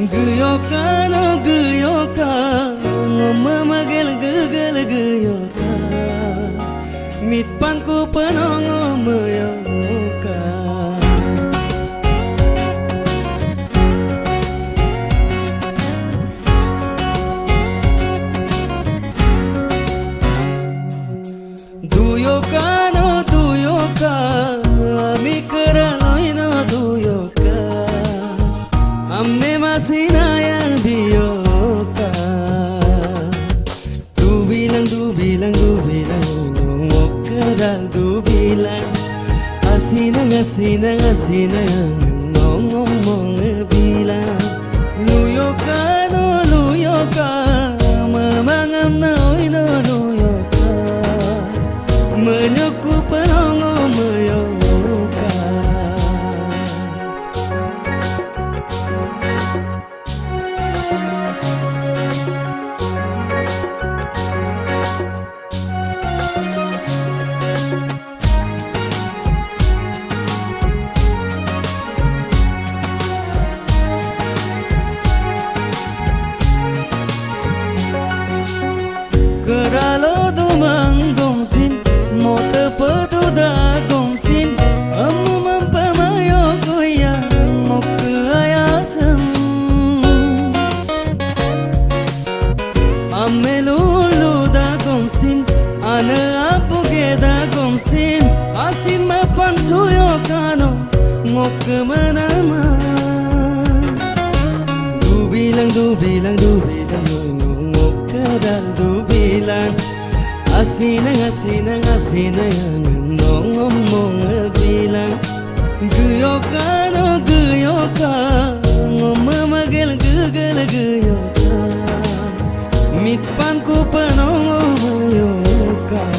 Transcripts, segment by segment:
Geyokan, oh geyokan, memagel gegel geyokan, mit pangku penong meyokan. Duyokan, oh duyokan, mi keraloy no duyokan, amme masinayang biyoka. Dubilang nung okadal dubilang, asinang nung ngomong bilang. Luyokan, oh luyokan, mamangam na oy no luyokan, menyuku penongo meyokan. Keralo dumang gongsin, mo tepeduda gongsin, amu mampamayo goyang mo keayasan. Ame lulu da gongsin, ane apu geda gongsin, asin mapan suyo kano mo kemana-mana. Dubilang kadal dubilang, asinang nong ngomong bilang. Geyokan, oh geyokan, memagel gegel geyokan, mit pangku penong meyokan.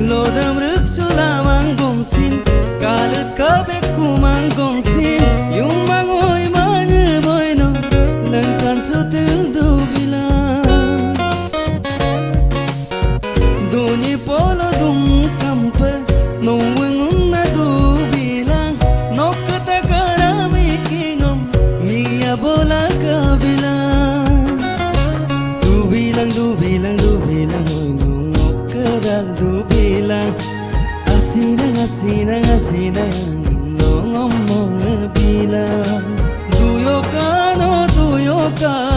Lodam ruksu lamang gongsin, kalut kabek kumang gongsin, yung mangoy manyeboy no, lengkan sutil dubilang. Dunyi polo dung kampe, no wengun na dubilang, no katakara mikingom, miya bola kabilang. Dubilang, oy no kadal dubilang, asinang nong ngomong bilang. Duyokan, oh duyokan,